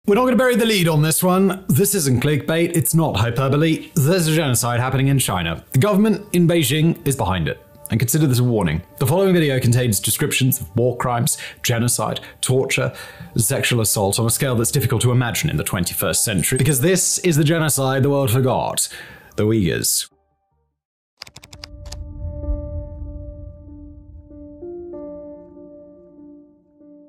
We're not going to bury the lead on this one. This isn't clickbait, it's not hyperbole. There's a genocide happening in China. The government in Beijing is behind it. And consider this a warning. The following video contains descriptions of war crimes, genocide, torture, sexual assault on a scale that's difficult to imagine in the 21st century, because this is the genocide the world forgot, the Uyghurs.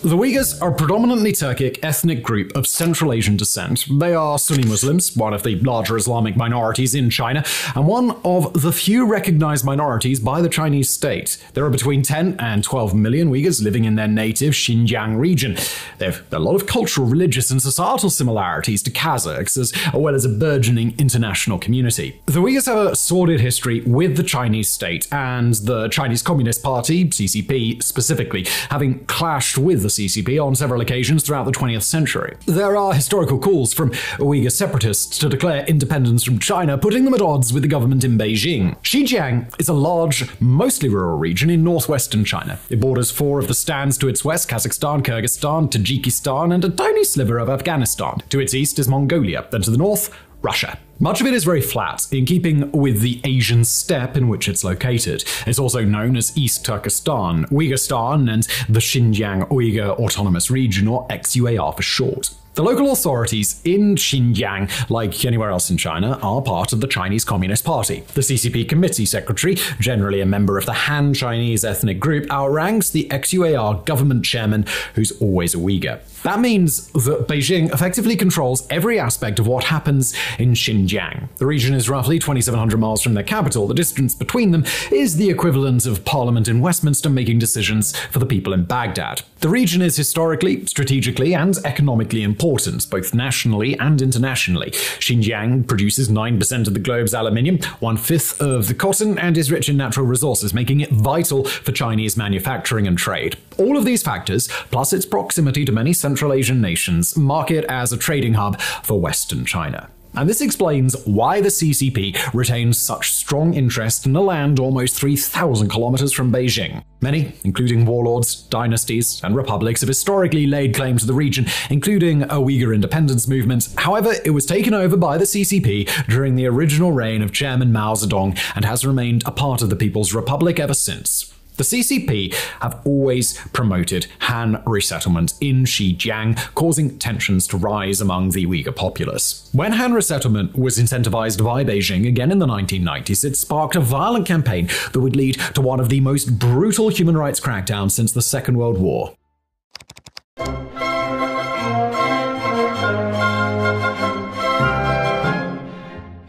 The Uyghurs are a predominantly Turkic ethnic group of Central Asian descent. They are Sunni Muslims, one of the larger Islamic minorities in China, and one of the few recognized minorities by the Chinese state. There are between 10 and 12 million Uyghurs living in their native Xinjiang region. They have a lot of cultural, religious, and societal similarities to Kazakhs, as well as a burgeoning international community. The Uyghurs have a sordid history with the Chinese state and the Chinese Communist Party, CCP specifically, having clashed with the CCP on several occasions throughout the 20th century. There are historical calls from Uyghur separatists to declare independence from China, putting them at odds with the government in Beijing. Xinjiang is a large, mostly rural region in northwestern China. It borders 4 of the stands to its west: Kazakhstan, Kyrgyzstan, Tajikistan, and a tiny sliver of Afghanistan. To its east is Mongolia, then to the north, Russia. Much of it is very flat, in keeping with the Asian steppe in which it's located. It's also known as East Turkestan, Uyghurstan, and the Xinjiang Uyghur Autonomous Region, or XUAR for short. The local authorities in Xinjiang, like anywhere else in China, are part of the Chinese Communist Party. The CCP committee secretary, generally a member of the Han Chinese ethnic group, outranks the XUAR government chairman, who's always a Uyghur. That means that Beijing effectively controls every aspect of what happens in Xinjiang. The region is roughly 2,700 miles from their capital. The distance between them is the equivalent of Parliament in Westminster making decisions for the people in Baghdad. The region is historically, strategically, and economically important, both nationally and internationally. Xinjiang produces 9% of the globe's aluminium, 1/5 of the cotton, and is rich in natural resources, making it vital for Chinese manufacturing and trade. All of these factors, plus its proximity to many Central Asian nations, mark it as a trading hub for Western China. And this explains why the CCP retains such strong interest in a land almost 3,000 kilometers from Beijing. Many, including warlords, dynasties, and republics, have historically laid claim to the region, including a Uyghur independence movement. However, it was taken over by the CCP during the original reign of Chairman Mao Zedong and has remained a part of the People's Republic ever since. The CCP have always promoted Han resettlement in Xinjiang, causing tensions to rise among the Uyghur populace. When Han resettlement was incentivized by Beijing again in the 1990s, it sparked a violent campaign that would lead to one of the most brutal human rights crackdowns since the Second World War.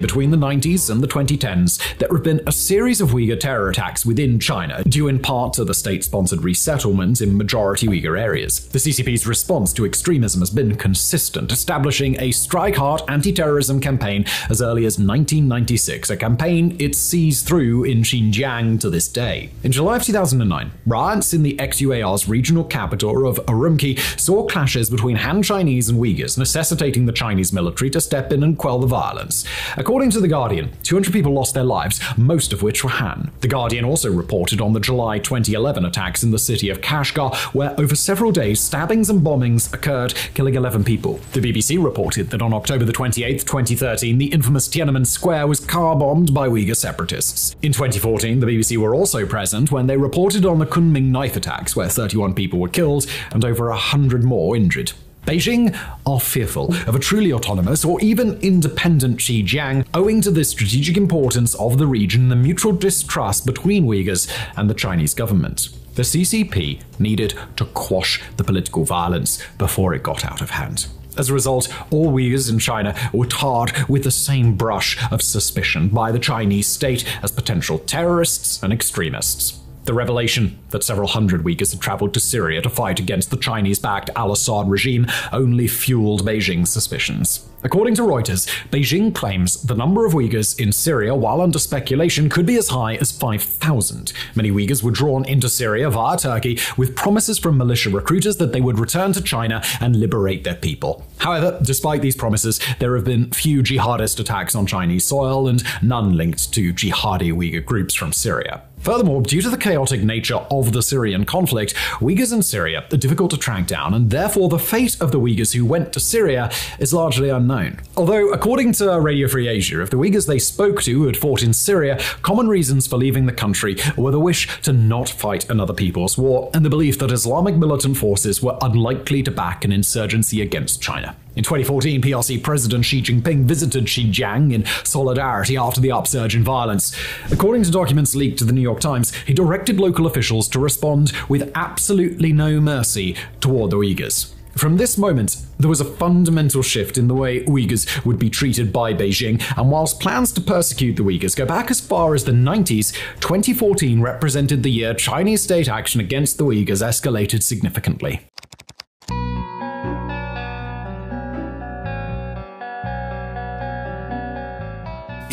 Between the 90s and the 2010s, there have been a series of Uyghur terror attacks within China, due in part to the state-sponsored resettlement in majority Uyghur areas. The CCP's response to extremism has been consistent, establishing a strike-hard anti-terrorism campaign as early as 1996, a campaign it sees through in Xinjiang to this day. In July of 2009, riots in the XUAR's regional capital of Urumqi saw clashes between Han Chinese and Uyghurs, necessitating the Chinese military to step in and quell the violence. According to The Guardian, 200 people lost their lives, most of which were Han. The Guardian also reported on the July 2011 attacks in the city of Kashgar, where over several days stabbings and bombings occurred, killing 11 people. The BBC reported that on October 28, 2013, the infamous Tiananmen Square was car-bombed by Uyghur separatists. In 2014, the BBC were also present when they reported on the Kunming knife attacks, where 31 people were killed and over 100 more injured. Beijing are fearful of a truly autonomous or even independent Xinjiang, owing to the strategic importance of the region and the mutual distrust between Uyghurs and the Chinese government. The CCP needed to quash the political violence before it got out of hand. As a result, all Uyghurs in China were tarred with the same brush of suspicion by the Chinese state as potential terrorists and extremists. The revelation that several hundred Uyghurs had traveled to Syria to fight against the Chinese-backed al-Assad regime only fueled Beijing's suspicions. According to Reuters, Beijing claims the number of Uyghurs in Syria, while under speculation, could be as high as 5,000. Many Uyghurs were drawn into Syria via Turkey with promises from militia recruiters that they would return to China and liberate their people. However, despite these promises, there have been few jihadist attacks on Chinese soil and none linked to jihadi Uyghur groups from Syria. Furthermore, due to the chaotic nature of the Syrian conflict, Uyghurs in Syria are difficult to track down, and therefore the fate of the Uyghurs who went to Syria is largely unknown. Although, according to Radio Free Asia, of the Uyghurs they spoke to who had fought in Syria, common reasons for leaving the country were the wish to not fight another people's war and the belief that Islamic militant forces were unlikely to back an insurgency against China. In 2014, PRC President Xi Jinping visited Xinjiang in solidarity after the upsurge in violence. According to documents leaked to the New York Times, he directed local officials to respond with absolutely no mercy toward the Uyghurs. From this moment, there was a fundamental shift in the way Uyghurs would be treated by Beijing, and whilst plans to persecute the Uyghurs go back as far as the 90s, 2014 represented the year Chinese state action against the Uyghurs escalated significantly.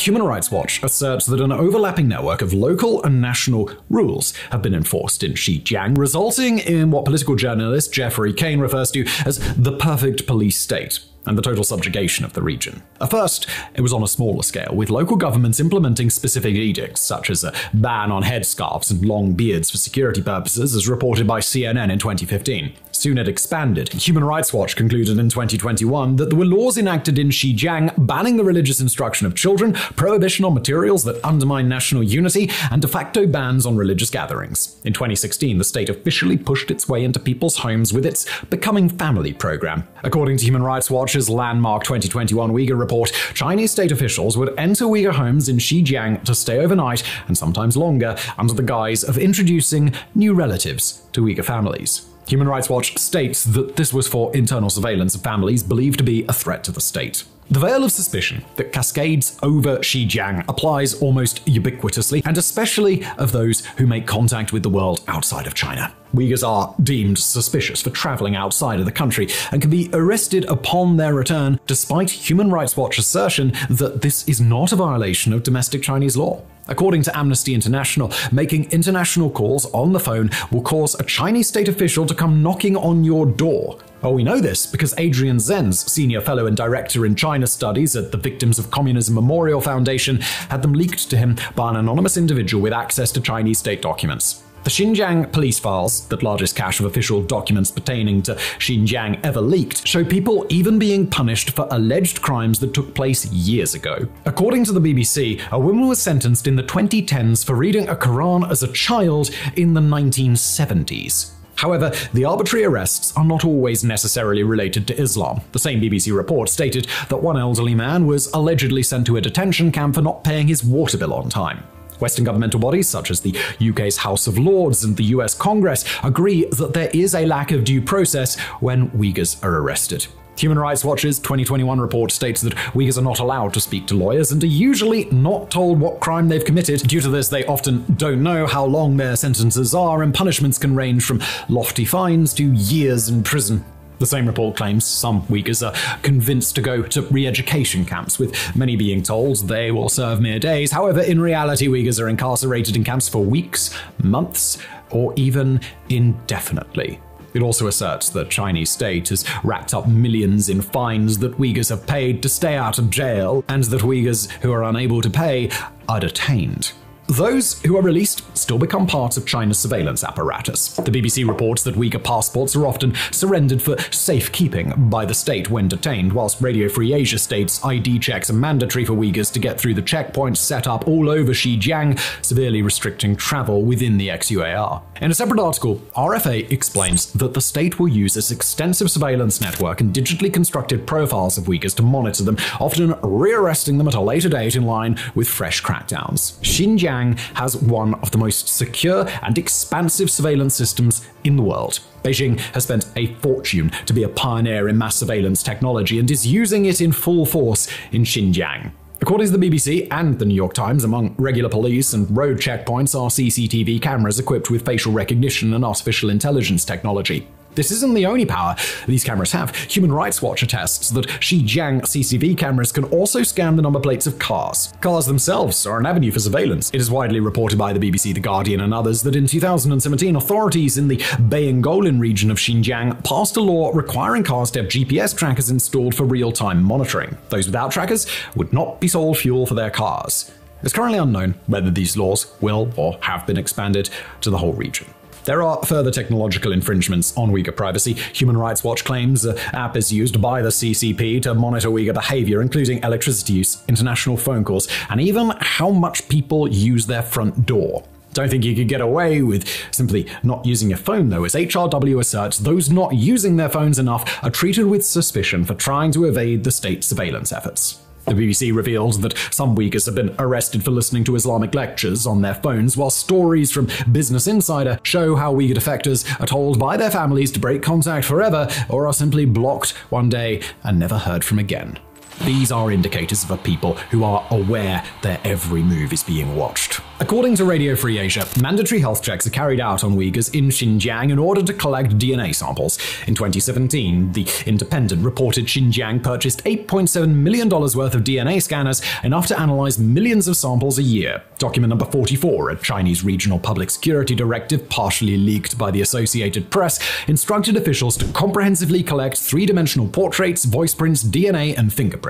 Human Rights Watch asserts that an overlapping network of local and national rules have been enforced in Xinjiang, resulting in what political journalist Jeffrey Kane refers to as the perfect police state and the total subjugation of the region. At first, it was on a smaller scale, with local governments implementing specific edicts, such as a ban on headscarves and long beards for security purposes, as reported by CNN in 2015. Soon it expanded. Human Rights Watch concluded in 2021 that there were laws enacted in Xinjiang banning the religious instruction of children, prohibition on materials that undermine national unity, and de facto bans on religious gatherings. In 2016, the state officially pushed its way into people's homes with its Becoming Family program. According to Human Rights Watch's landmark 2021 Uyghur report, Chinese state officials would enter Uyghur homes in Xinjiang to stay overnight, and sometimes longer, under the guise of introducing new relatives to Uyghur families. Human Rights Watch states that this was for internal surveillance of families believed to be a threat to the state. The veil of suspicion that cascades over Xinjiang applies almost ubiquitously, and especially of those who make contact with the world outside of China. Uyghurs are deemed suspicious for traveling outside of the country and can be arrested upon their return, despite Human Rights Watch assertion that this is not a violation of domestic Chinese law. According to Amnesty International, making international calls on the phone will cause a Chinese state official to come knocking on your door. Oh, we know this because Adrian Zenz, senior fellow and director in China studies at the Victims of Communism Memorial Foundation, had them leaked to him by an anonymous individual with access to Chinese state documents. The Xinjiang police files, the largest cache of official documents pertaining to Xinjiang ever leaked, show people even being punished for alleged crimes that took place years ago. According to the BBC, a woman was sentenced in the 2010s for reading a Quran as a child in the 1970s. However, the arbitrary arrests are not always necessarily related to Islam. The same BBC report stated that one elderly man was allegedly sent to a detention camp for not paying his water bill on time. Western governmental bodies such as the UK's House of Lords and the US Congress agree that there is a lack of due process when Uyghurs are arrested. Human Rights Watch's 2021 report states that Uyghurs are not allowed to speak to lawyers and are usually not told what crime they've committed. Due to this, they often don't know how long their sentences are, and punishments can range from lofty fines to years in prison. The same report claims some Uyghurs are convinced to go to re-education camps, with many being told they will serve mere days. However, in reality, Uyghurs are incarcerated in camps for weeks, months, or even indefinitely. It also asserts that Chinese state has racked up millions in fines that Uyghurs have paid to stay out of jail, and that Uyghurs who are unable to pay are detained. Those who are released still become part of China's surveillance apparatus. The BBC reports that Uyghur passports are often surrendered for safekeeping by the state when detained, whilst Radio Free Asia states ID checks are mandatory for Uyghurs to get through the checkpoints set up all over Xinjiang, severely restricting travel within the ex-UAR. In a separate article, RFA explains that the state will use its extensive surveillance network and digitally constructed profiles of Uyghurs to monitor them, often rearresting them at a later date in line with fresh crackdowns. Xinjiang has one of the most secure and expansive surveillance systems in the world. Beijing has spent a fortune to be a pioneer in mass surveillance technology and is using it in full force in Xinjiang. According to the BBC and the New York Times, among regular police and road checkpoints are CCTV cameras equipped with facial recognition and artificial intelligence technology. This isn't the only power these cameras have. Human Rights Watch attests that Xinjiang CCTV cameras can also scan the number plates of cars. Cars themselves are an avenue for surveillance. It is widely reported by the BBC, The Guardian, and others that in 2017, authorities in the Bayangolin region of Xinjiang passed a law requiring cars to have GPS trackers installed for real-time monitoring. Those without trackers would not be sold fuel for their cars. It's currently unknown whether these laws will or have been expanded to the whole region. There are further technological infringements on Uyghur privacy. Human Rights Watch claims the app is used by the CCP to monitor Uyghur behavior, including electricity use, international phone calls, and even how much people use their front door. Don't think you could get away with simply not using your phone, though, as HRW asserts those not using their phones enough are treated with suspicion for trying to evade the state surveillance efforts. The BBC revealed that some Uyghurs have been arrested for listening to Islamic lectures on their phones, while stories from Business Insider show how Uyghur defectors are told by their families to break contact forever or are simply blocked one day and never heard from again. These are indicators of a people who are aware their every move is being watched. According to Radio Free Asia, mandatory health checks are carried out on Uyghurs in Xinjiang in order to collect DNA samples. In 2017, The Independent reported Xinjiang purchased $8.7 million worth of DNA scanners, enough to analyze millions of samples a year. Document number 44, a Chinese regional public security directive partially leaked by the Associated Press, instructed officials to comprehensively collect three-dimensional portraits, voice prints, DNA, and fingerprints.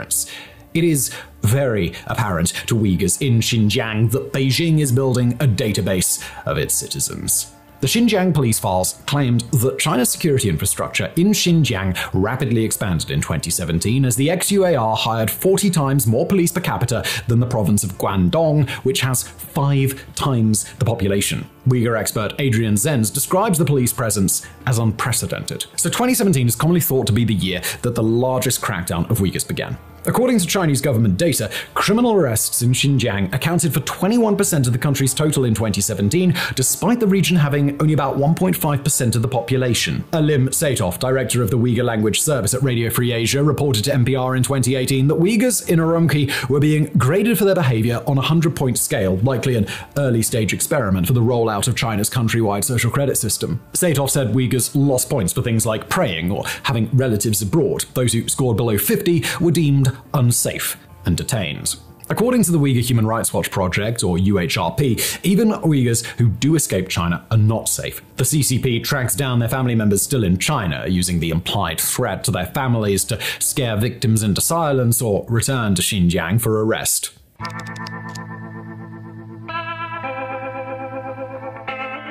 It is very apparent to Uyghurs in Xinjiang that Beijing is building a database of its citizens. The Xinjiang police files claimed that China's security infrastructure in Xinjiang rapidly expanded in 2017 as the ex-UAR hired 40 times more police per capita than the province of Guangdong, which has 5 times the population. Uyghur expert Adrian Zenz describes the police presence as unprecedented. So 2017 is commonly thought to be the year that the largest crackdown of Uyghurs began. According to Chinese government data, criminal arrests in Xinjiang accounted for 21% of the country's total in 2017, despite the region having only about 1.5% of the population. Alim Saitov, director of the Uyghur language service at Radio Free Asia, reported to NPR in 2018 that Uyghurs in Urumqi were being graded for their behavior on a 100-point scale, likely an early-stage experiment for the rollout of China's countrywide social credit system. Saitov said Uyghurs lost points for things like praying or having relatives abroad. Those who scored below 50 were deemed unsafe and detained. According to the Uyghur Human Rights Watch Project, or UHRP, even Uyghurs who do escape China are not safe. The CCP tracks down their family members still in China, using the implied threat to their families to scare victims into silence or return to Xinjiang for arrest.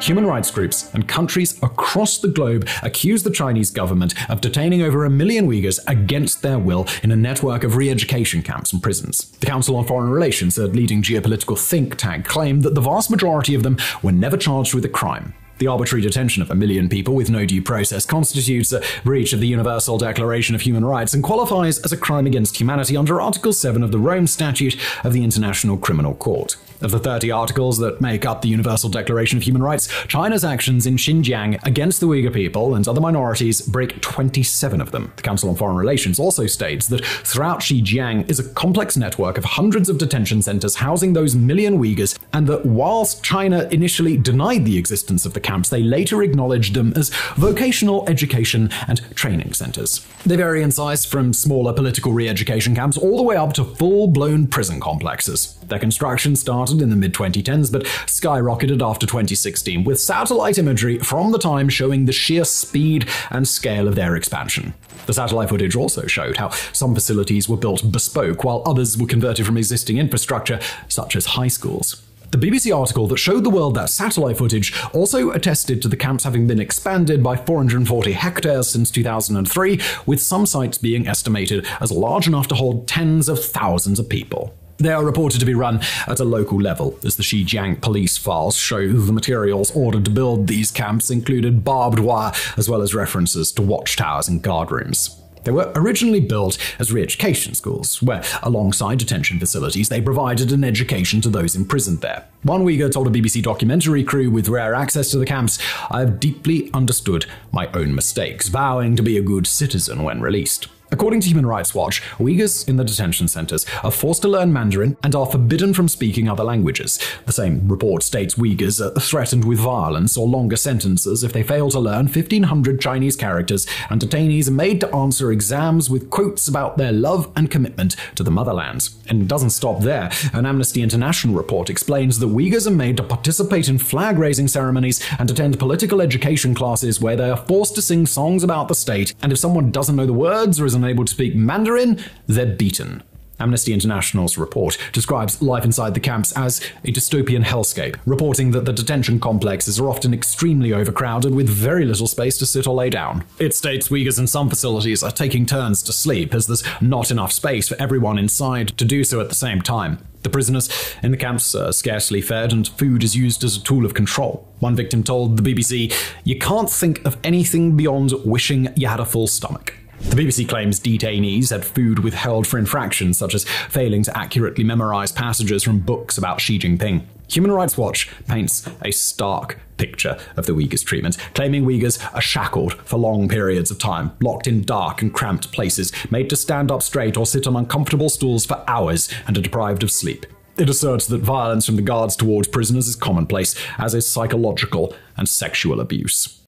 Human rights groups and countries across the globe accuse the Chinese government of detaining over 1 million Uyghurs against their will in a network of re-education camps and prisons. The Council on Foreign Relations, a leading geopolitical think tank, claimed that the vast majority of them were never charged with a crime. The arbitrary detention of 1 million people with no due process constitutes a breach of the Universal Declaration of Human Rights and qualifies as a crime against humanity under Article 7 of the Rome Statute of the International Criminal Court. Of the 30 articles that make up the Universal Declaration of Human Rights, China's actions in Xinjiang against the Uyghur people and other minorities break 27 of them. The Council on Foreign Relations also states that throughout Xinjiang is a complex network of hundreds of detention centers housing those 1 million Uyghurs, and that whilst China initially denied the existence of the camps, they later acknowledged them as vocational education and training centers. They vary in size from smaller political re-education camps all the way up to full-blown prison complexes. Their construction started in the mid-2010s but skyrocketed after 2016, with satellite imagery from the time showing the sheer speed and scale of their expansion. The satellite footage also showed how some facilities were built bespoke, while others were converted from existing infrastructure, such as high schools. The BBC article that showed the world that satellite footage also attested to the camps having been expanded by 440 hectares since 2003, with some sites being estimated as large enough to hold tens of thousands of people. They are reported to be run at a local level, as the Xinjiang police files show the materials ordered to build these camps included barbed wire, as well as references to watchtowers and guard rooms. They were originally built as re-education schools, where, alongside detention facilities, they provided an education to those imprisoned there. One Uyghur told a BBC documentary crew with rare access to the camps, "I have deeply understood my own mistakes, vowing to be a good citizen when released." According to Human Rights Watch, Uyghurs in the detention centers are forced to learn Mandarin and are forbidden from speaking other languages. The same report states Uyghurs are threatened with violence or longer sentences if they fail to learn 1,500 Chinese characters, and detainees are made to answer exams with quotes about their love and commitment to the motherland. And it doesn't stop there. An Amnesty International report explains that Uyghurs are made to participate in flag-raising ceremonies and attend political education classes where they are forced to sing songs about the state, and if someone doesn't know the words or is unable to speak Mandarin, they're beaten. Amnesty International's report describes life inside the camps as a dystopian hellscape, reporting that the detention complexes are often extremely overcrowded with very little space to sit or lay down. It states Uyghurs in some facilities are taking turns to sleep as there's not enough space for everyone inside to do so at the same time. The prisoners in the camps are scarcely fed and food is used as a tool of control. One victim told the BBC, "You can't think of anything beyond wishing you had a full stomach." The BBC claims detainees had food withheld for infractions such as failing to accurately memorize passages from books about Xi Jinping. Human Rights Watch paints a stark picture of the Uyghurs' treatment, claiming Uyghurs are shackled for long periods of time, locked in dark and cramped places, made to stand up straight or sit on uncomfortable stools for hours, and are deprived of sleep. It asserts that violence from the guards towards prisoners is commonplace, as is psychological and sexual abuse.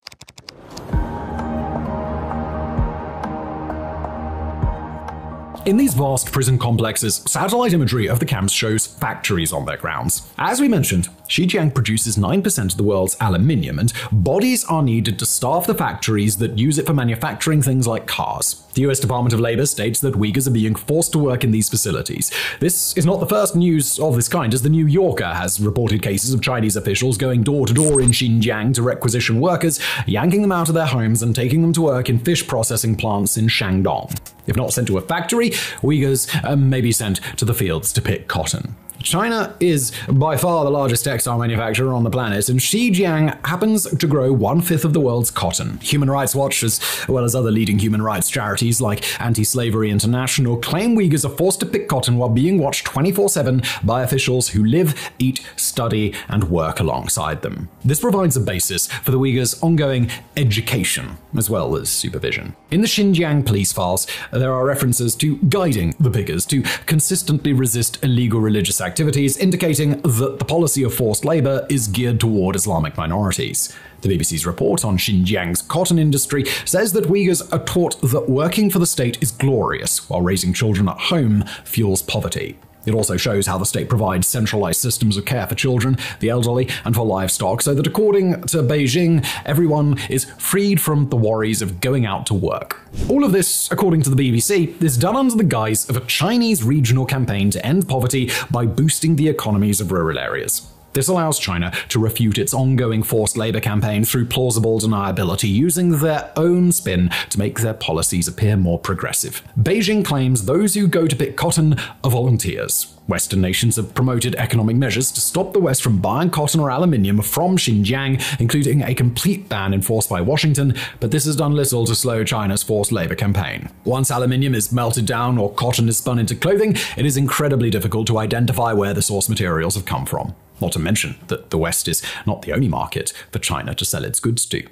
In these vast prison complexes, satellite imagery of the camps shows factories on their grounds. As we mentioned, Xinjiang produces 9% of the world's aluminium, and bodies are needed to staff the factories that use it for manufacturing things like cars. The US Department of Labor states that Uyghurs are being forced to work in these facilities. This is not the first news of this kind, as the New Yorker has reported cases of Chinese officials going door to door in Xinjiang to requisition workers, yanking them out of their homes and taking them to work in fish processing plants in Shandong. If not sent to a factory, Uyghurs may be sent to the fields to pick cotton. China is by far the largest textile manufacturer on the planet, and Xinjiang happens to grow 1/5 of the world's cotton. Human Rights Watch, as well as other leading human rights charities like Anti-Slavery International, claim Uyghurs are forced to pick cotton while being watched 24/7 by officials who live, eat, study, and work alongside them. This provides a basis for the Uyghurs' ongoing education, as well as supervision. In the Xinjiang police files, there are references to guiding the pickers to consistently resist illegal religious activities, indicating that the policy of forced labor is geared toward Islamic minorities. The BBC's report on Xinjiang's cotton industry says that Uyghurs are taught that working for the state is glorious, while raising children at home fuels poverty. It also shows how the state provides centralized systems of care for children, the elderly, and for livestock, so that according to Beijing, everyone is freed from the worries of going out to work. All of this, according to the BBC, is done under the guise of a Chinese regional campaign to end poverty by boosting the economies of rural areas. This allows China to refute its ongoing forced labor campaign through plausible deniability, using their own spin to make their policies appear more progressive. Beijing claims those who go to pick cotton are volunteers. Western nations have promoted economic measures to stop the West from buying cotton or aluminium from Xinjiang, including a complete ban enforced by Washington, but this has done little to slow China's forced labor campaign. Once aluminium is melted down or cotton is spun into clothing, it is incredibly difficult to identify where the source materials have come from. Not to mention that the West is not the only market for China to sell its goods to.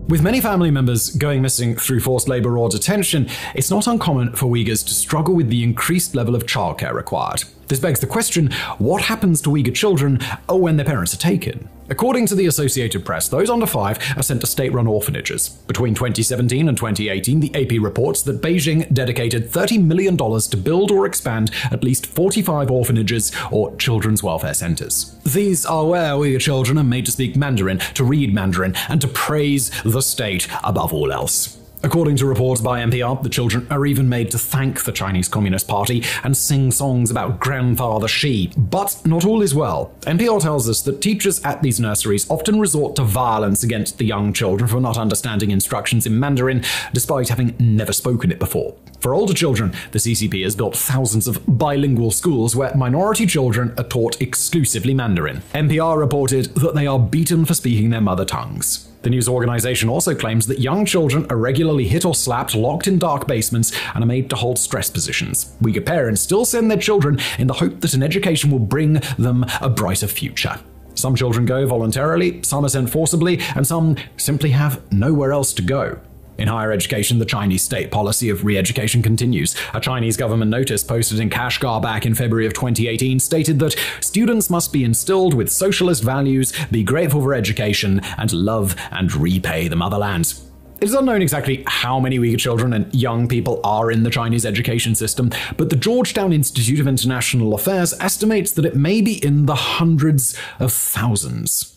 With many family members going missing through forced labor or detention, it's not uncommon for Uyghurs to struggle with the increased level of childcare required. This begs the question, what happens to Uyghur children when their parents are taken? According to the Associated Press, those under 5 are sent to state-run orphanages. Between 2017 and 2018, the AP reports that Beijing dedicated $30 million to build or expand at least 45 orphanages or children's welfare centers. These are where Uyghur children are made to speak Mandarin, to read Mandarin, and to praise the state above all else. According to reports by NPR, the children are even made to thank the Chinese Communist Party and sing songs about Grandfather Xi. But not all is well. NPR tells us that teachers at these nurseries often resort to violence against the young children for not understanding instructions in Mandarin, despite having never spoken it before. For older children, the CCP has built thousands of bilingual schools where minority children are taught exclusively Mandarin. NPR reported that they are beaten for speaking their mother tongues. The news organization also claims that young children are regularly hit or slapped, locked in dark basements, and are made to hold stress positions. Uyghur parents still send their children in the hope that an education will bring them a brighter future. Some children go voluntarily, some are sent forcibly, and some simply have nowhere else to go. In higher education, the Chinese state policy of re-education continues. A Chinese government notice posted in Kashgar back in February of 2018 stated that students must be instilled with socialist values, be grateful for education, and love and repay the motherland. It is unknown exactly how many Uyghur children and young people are in the Chinese education system, but the Georgetown Institute of International Affairs estimates that it may be in the hundreds of thousands.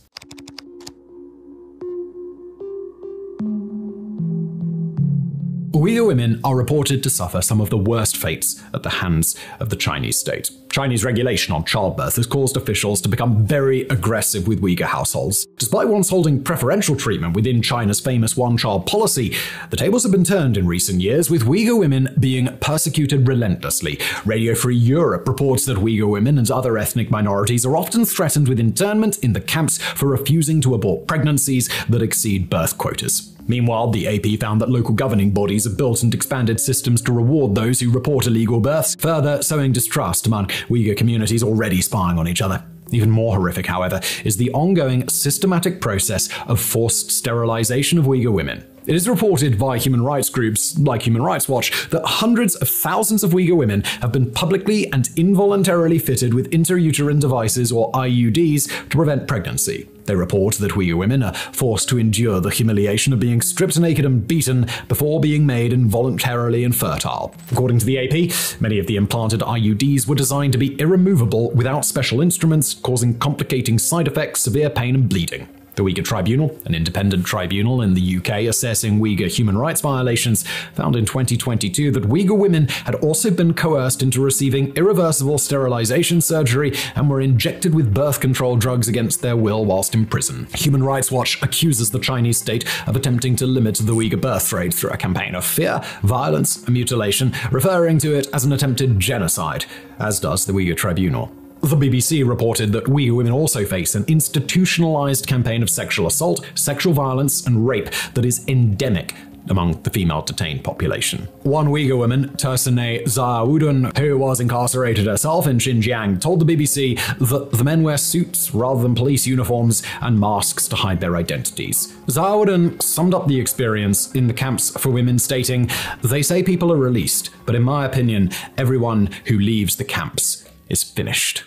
Uyghur women are reported to suffer some of the worst fates at the hands of the Chinese state. Chinese regulation on childbirth has caused officials to become very aggressive with Uyghur households. Despite once holding preferential treatment within China's famous one-child policy, the tables have been turned in recent years, with Uyghur women being persecuted relentlessly. Radio Free Europe reports that Uyghur women and other ethnic minorities are often threatened with internment in the camps for refusing to abort pregnancies that exceed birth quotas. Meanwhile, the AP found that local governing bodies have built and expanded systems to reward those who report illegal births, further sowing distrust among Uyghur communities already spying on each other. Even more horrific, however, is the ongoing systematic process of forced sterilization of Uyghur women. It is reported by human rights groups like Human Rights Watch that hundreds of thousands of Uyghur women have been publicly and involuntarily fitted with intrauterine devices or IUDs to prevent pregnancy. They report that Uyghur women are forced to endure the humiliation of being stripped naked and beaten before being made involuntarily infertile. According to the AP, many of the implanted IUDs were designed to be irremovable without special instruments, causing complicating side effects, severe pain, and bleeding. The Uyghur Tribunal, an independent tribunal in the UK assessing Uyghur human rights violations, found in 2022 that Uyghur women had also been coerced into receiving irreversible sterilization surgery and were injected with birth control drugs against their will whilst in prison. Human Rights Watch accuses the Chinese state of attempting to limit the Uyghur birth rate through a campaign of fear, violence, and mutilation, referring to it as an attempted genocide, as does the Uyghur Tribunal. The BBC reported that Uyghur women also face an institutionalized campaign of sexual assault, sexual violence, and rape that is endemic among the female detained population. One Uyghur woman, Tersine Zaudun, who was incarcerated herself in Xinjiang, told the BBC that the men wear suits rather than police uniforms and masks to hide their identities. Zaudun summed up the experience in the camps for women, stating, "They say people are released, but in my opinion, everyone who leaves the camps is finished."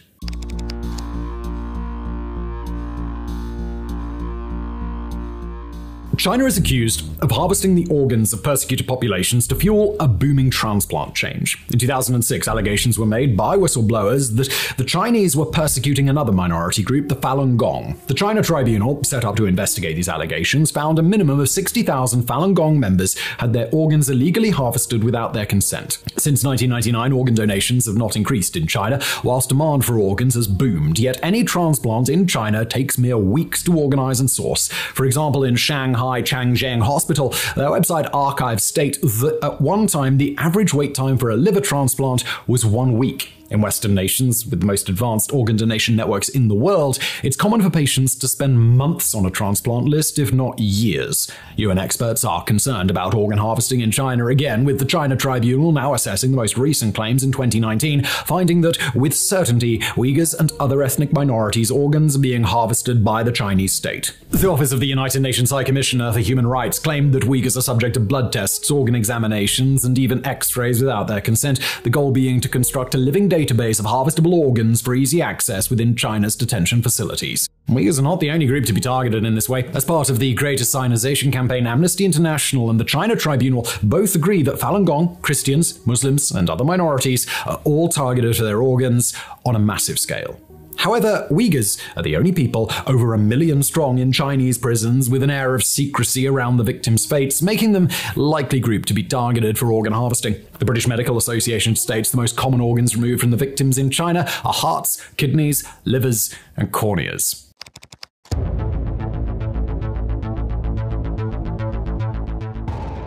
China is accused of harvesting the organs of persecuted populations to fuel a booming transplant change. In 2006, allegations were made by whistleblowers that the Chinese were persecuting another minority group, the Falun Gong. The China Tribunal, set up to investigate these allegations, found a minimum of 60,000 Falun Gong members had their organs illegally harvested without their consent. Since 1999, organ donations have not increased in China, whilst demand for organs has boomed, yet any transplant in China takes mere weeks to organize and source. For example, in Shanghai Changjiang Hospital, their website archives state that at one time the average wait time for a liver transplant was 1 week. In Western nations, with the most advanced organ donation networks in the world, it's common for patients to spend months on a transplant list, if not years. UN experts are concerned about organ harvesting in China again, with the China Tribunal now assessing the most recent claims in 2019, finding that, with certainty, Uyghurs and other ethnic minorities' organs are being harvested by the Chinese state. The Office of the United Nations High Commissioner for Human Rights claimed that Uyghurs are subject to blood tests, organ examinations, and even X-rays without their consent, the goal being to construct a living database of harvestable organs for easy access within China's detention facilities. Uyghurs are not the only group to be targeted in this way. As part of the Great Assignization Campaign, Amnesty International and the China Tribunal both agree that Falun Gong, Christians, Muslims, and other minorities are all targeted for their organs on a massive scale. However, Uyghurs are the only people over 1 million strong in Chinese prisons, with an air of secrecy around the victims' fates, making them a likely group to be targeted for organ harvesting. The British Medical Association states the most common organs removed from the victims in China are hearts, kidneys, livers, and corneas.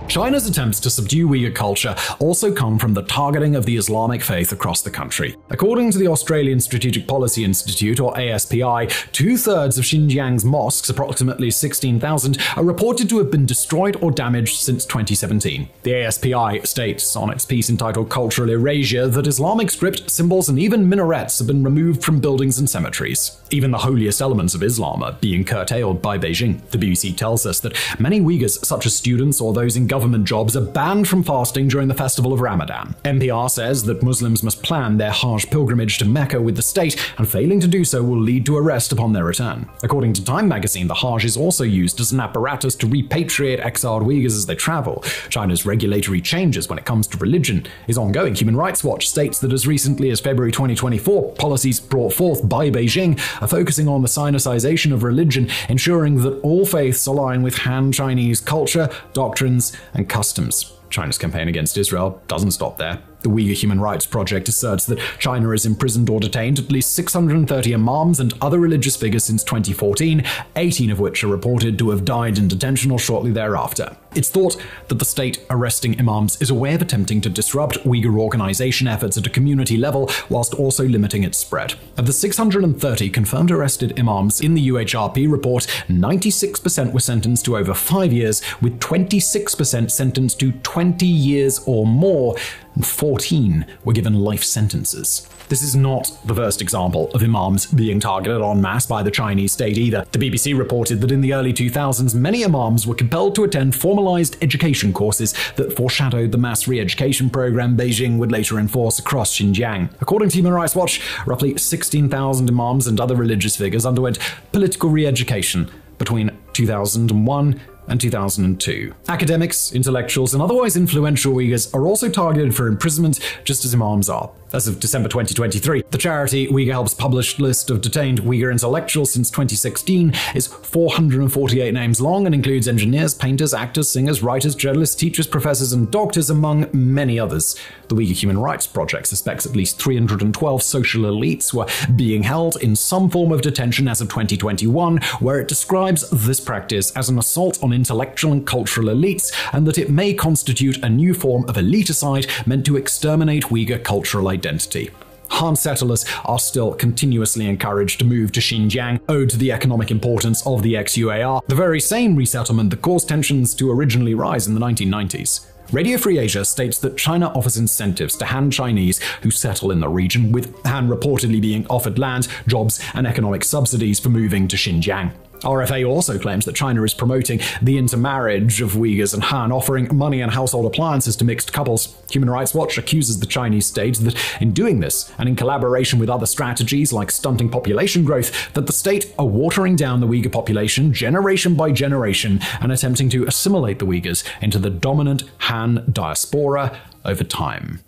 China's attempts to subdue Uyghur culture also come from the targeting of the Islamic faith across the country. According to the Australian Strategic Policy Institute, or ASPI, 2/3 of Xinjiang's mosques, approximately 16,000, are reported to have been destroyed or damaged since 2017. The ASPI states on its piece entitled Cultural Erasure that Islamic script, symbols, and even minarets have been removed from buildings and cemeteries. Even the holiest elements of Islam are being curtailed by Beijing. The BBC tells us that many Uyghurs, such as students or those in government jobs, are banned from fasting during the festival of Ramadan. NPR says that Muslims must plan their Hajj pilgrimage to Mecca with the state, and failing to do so will lead to arrest upon their return. According to Time magazine, the Hajj is also used as an apparatus to repatriate exiled Uyghurs as they travel. China's regulatory changes when it comes to religion is ongoing. Human Rights Watch states that as recently as February 2024, policies brought forth by Beijing are focusing on the Sinicization of religion, ensuring that all faiths align with Han Chinese culture, doctrines, and customs. China's campaign against Israel doesn't stop there. The Uyghur Human Rights Project asserts that China has imprisoned or detained at least 630 imams and other religious figures since 2014, 18 of which are reported to have died in detention or shortly thereafter. It's thought that the state arresting imams is a way of attempting to disrupt Uyghur organization efforts at a community level whilst also limiting its spread. Of the 630 confirmed arrested imams in the UHRP report, 96% were sentenced to over 5 years, with 26% sentenced to 20 years or more, and 14 were given life sentences. This is not the first example of imams being targeted en masse by the Chinese state either. The BBC reported that in the early 2000s, many imams were compelled to attend formalized education courses that foreshadowed the mass re-education program Beijing would later enforce across Xinjiang. According to Human Rights Watch, roughly 16,000 imams and other religious figures underwent political re-education between 2001 and 2002. Academics, intellectuals, and otherwise influential Uyghurs are also targeted for imprisonment, just as imams are. As of December 2023, the charity Uyghur Help's published list of detained Uyghur intellectuals since 2016 is 448 names long and includes engineers, painters, actors, singers, writers, journalists, teachers, professors, and doctors, among many others. The Uyghur Human Rights Project suspects at least 312 social elites were being held in some form of detention as of 2021, where it describes this practice as an assault on intellectual and cultural elites, and that it may constitute a new form of eliticide meant to exterminate Uyghur cultural identity. Han settlers are still continuously encouraged to move to Xinjiang, owed to the economic importance of the ex-UAR, the very same resettlement that caused tensions to originally rise in the 1990s. Radio Free Asia states that China offers incentives to Han Chinese who settle in the region, with Han reportedly being offered land, jobs, and economic subsidies for moving to Xinjiang. RFA also claims that China is promoting the intermarriage of Uyghurs and Han, offering money and household appliances to mixed couples. Human Rights Watch accuses the Chinese state that in doing this, and in collaboration with other strategies like stunting population growth, that the state are watering down the Uyghur population generation by generation and attempting to assimilate the Uyghurs into the dominant Han diaspora over time.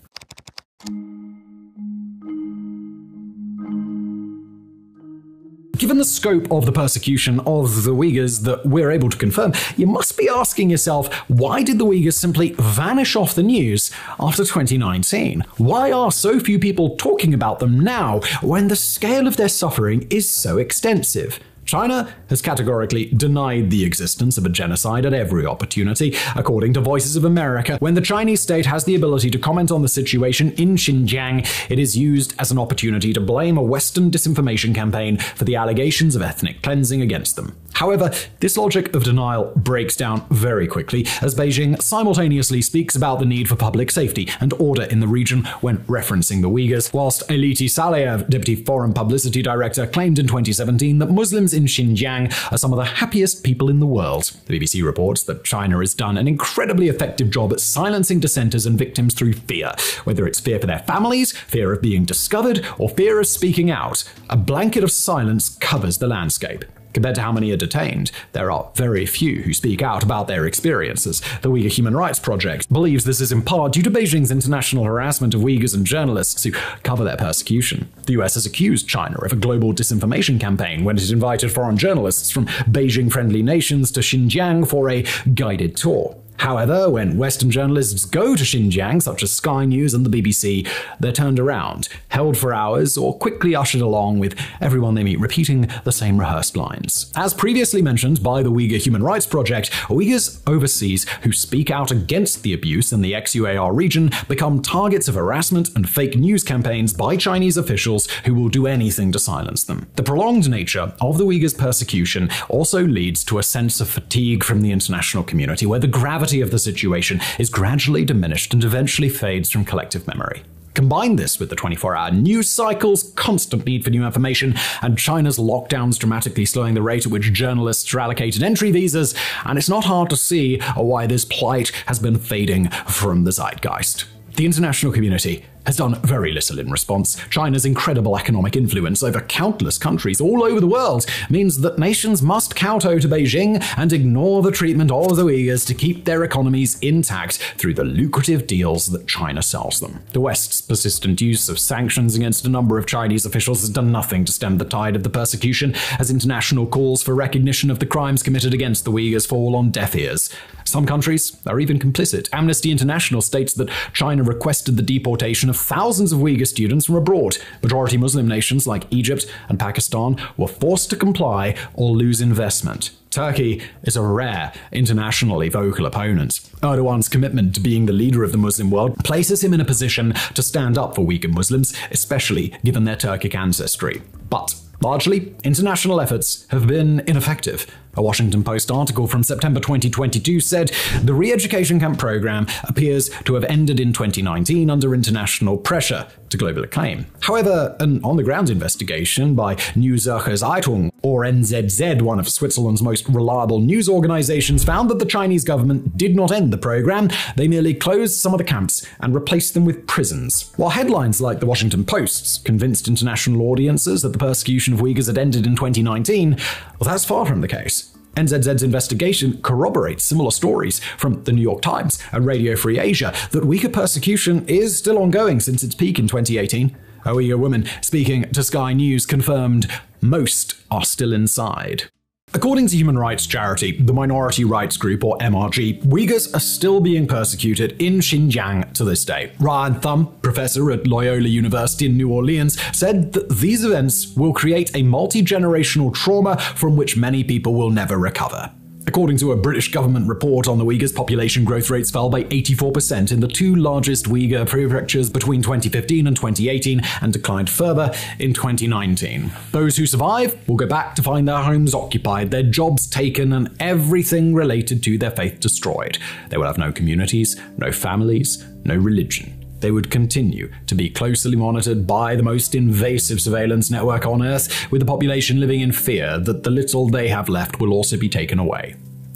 Given the scope of the persecution of the Uyghurs that we're able to confirm, you must be asking yourself, why did the Uyghurs simply vanish off the news after 2019? Why are so few people talking about them now when the scale of their suffering is so extensive? China has categorically denied the existence of a genocide at every opportunity. According to Voices of America, when the Chinese state has the ability to comment on the situation in Xinjiang, it is used as an opportunity to blame a Western disinformation campaign for the allegations of ethnic cleansing against them. However, this logic of denial breaks down very quickly as Beijing simultaneously speaks about the need for public safety and order in the region when referencing the Uyghurs, whilst Aliti Saleyev, Deputy Foreign Publicity Director, claimed in 2017 that Muslims in Xinjiang are some of the happiest people in the world. The BBC reports that China has done an incredibly effective job at silencing dissenters and victims through fear, whether it's fear for their families, fear of being discovered, or fear of speaking out. A blanket of silence covers the landscape. Compared to how many are detained, there are very few who speak out about their experiences. The Uyghur Human Rights Project believes this is in part due to Beijing's international harassment of Uyghurs and journalists who cover their persecution. The US has accused China of a global disinformation campaign when it invited foreign journalists from Beijing-friendly nations to Xinjiang for a guided tour. However, when Western journalists go to Xinjiang, such as Sky News and the BBC, they're turned around, held for hours, or quickly ushered along with everyone they meet repeating the same rehearsed lines. As previously mentioned by the Uyghur Human Rights Project, Uyghurs overseas who speak out against the abuse in the ex-UAR region become targets of harassment and fake news campaigns by Chinese officials who will do anything to silence them. The prolonged nature of the Uyghurs' persecution also leads to a sense of fatigue from the international community, where the gravity of the situation is gradually diminished and eventually fades from collective memory. Combine this with the 24-hour news cycles, constant need for new information, and China's lockdowns dramatically slowing the rate at which journalists are allocated entry visas, and it's not hard to see why this plight has been fading from the zeitgeist. The international community has done very little in response. China's incredible economic influence over countless countries all over the world means that nations must kowtow to Beijing and ignore the treatment of the Uyghurs to keep their economies intact through the lucrative deals that China sells them. The West's persistent use of sanctions against a number of Chinese officials has done nothing to stem the tide of the persecution, as international calls for recognition of the crimes committed against the Uyghurs fall on deaf ears. Some countries are even complicit. Amnesty International states that China requested the deportation of thousands of Uyghur students from abroad. Majority Muslim nations like Egypt and Pakistan were forced to comply or lose investment. Turkey is a rare, internationally vocal opponent. Erdogan's commitment to being the leader of the Muslim world places him in a position to stand up for Uyghur Muslims, especially given their Turkic ancestry. But largely, international efforts have been ineffective. A Washington Post article from September 2022 said the re-education camp program appears to have ended in 2019 under international pressure, to global acclaim. However, an on-the-ground investigation by Neue Zürcher Zeitung, or NZZ, one of Switzerland's most reliable news organizations, found that the Chinese government did not end the program. They merely closed some of the camps and replaced them with prisons. While headlines like the Washington Post's convinced international audiences that the persecution of Uyghurs had ended in 2019, well, that's far from the case. NZZ's investigation corroborates similar stories from the New York Times and Radio Free Asia that Uyghur persecution is still ongoing since its peak in 2018. A Uyghur woman speaking to Sky News confirmed most are still inside. According to human rights charity, the Minority Rights Group, or MRG, Uyghurs are still being persecuted in Xinjiang to this day. Ryan Thum, professor at Loyola University in New Orleans, said that these events will create a multi-generational trauma from which many people will never recover. According to a British government report on the Uyghurs, population growth rates fell by 84% in the two largest Uyghur prefectures between 2015 and 2018 and declined further in 2019. Those who survive will go back to find their homes occupied, their jobs taken, and everything related to their faith destroyed. They will have no communities, no families, no religion. They would continue to be closely monitored by the most invasive surveillance network on Earth, with the population living in fear that the little they have left will also be taken away.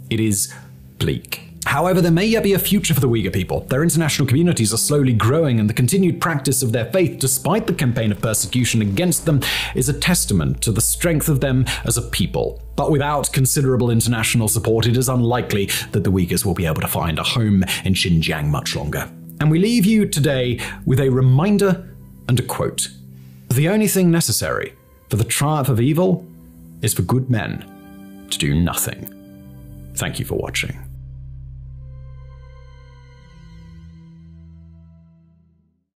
It is bleak. However, there may yet be a future for the Uyghur people. Their international communities are slowly growing, and the continued practice of their faith, despite the campaign of persecution against them, is a testament to the strength of them as a people. But without considerable international support, it is unlikely that the Uyghurs will be able to find a home in Xinjiang much longer. And we leave you today with a reminder and a quote. The only thing necessary for the triumph of evil is for good men to do nothing. Thank you for watching.